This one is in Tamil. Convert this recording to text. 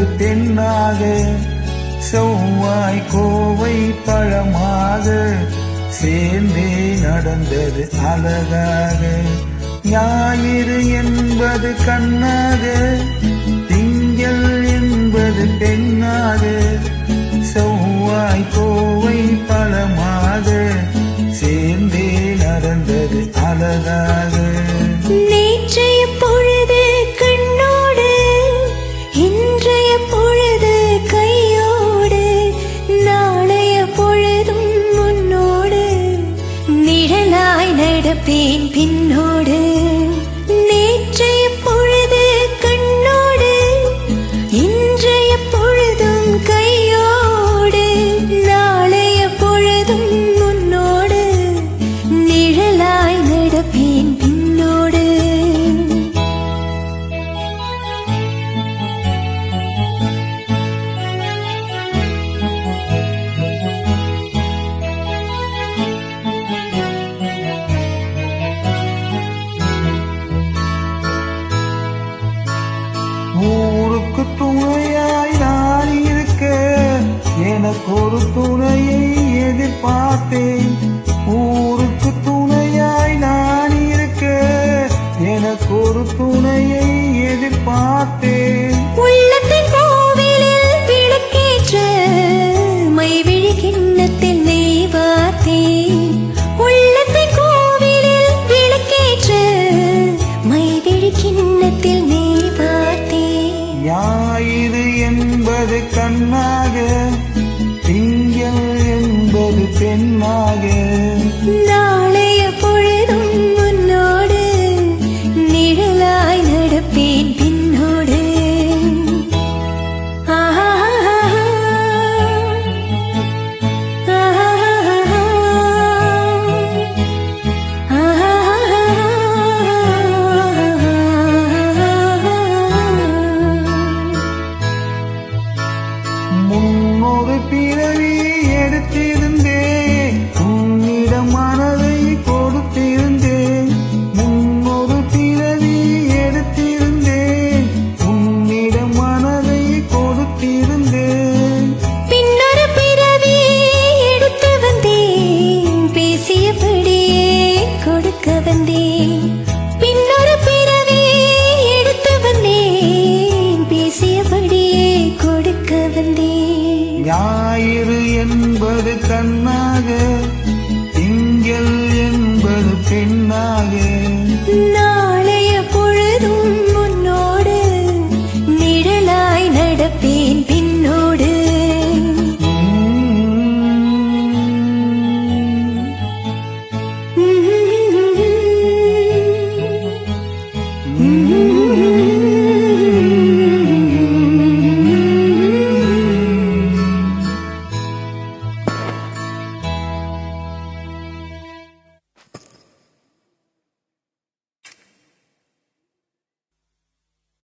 என்பது பெண்ணாக, செவ்வாய் கோவை பழமாக சேர்ந்தே நடந்தது அழகாக. ஞாயிறு என்பது கண்ணாக, திங்கள் என்பது பெண்ணாக, செவ்வாய் கோவை பழமாக சேர்ந்தே நடந்தது அழகாக. நேற்றைய பொழுது கண்ணோடு, இன்றைய பொழுது கையோடு, நாளைய பொழுதும் முன்னோடு, நிழலாய் நடப்பேன் பின்னோடு. நேற்றைய பொழுது கண்ணோடு, இன்றைய பொழுதும் கையோடு, நாளைய பொழுதும் முன்னோடு, நிழலாய் நடப்பேன் பின்னோடு. ஊருக்கு துணையாய் நான் இருக்க, எனக்கு ஒரு துணையை எதிர்பார்த்தேன். ஊருக்கு துணையாய் நான் இருக்க, எனக்கு ஒரு துணையை எதிர்பார்த்தேன். உள்ளத்தின் கோவிலில் விளக்கேற்ற மைவிழி கிண்ணத்தில் நெய் வார்த்தேன். உள்ளத்தின் கோவிலில் விளக்கேற்ற மைவிழி கிண்ணத்தில் நெய் வார்த்தேன். ஞாயிறு என்பது கண்ணாக, திங்கள் என்பது பெண்ணாக, நாளைய பொழுதும் முன்னோடு, நிழலாய் நடப்பேன் பின்னோடு. முன்னொரு பிறவி எடுத்திருந்தேன், உன்னிடம் மனதை கொடுத்திருந்தேன். முன்னொரு பிறவி எடுத்திருந்தேன், உன்னிடம் மனதை கொடுத்திருந்தேன். பின்னொரு பிறவி எடுத்து வந்தேன், பேசியபடியே கொடுக்க வந்தேன். பின்னொரு பிறவி எடுத்து வந்தேன், பேசியபடியே கொடுக்க வந்தேன். ஞாயிறு என்பது கண்ணாக, திங்கள் என்பது பெண்ணாக,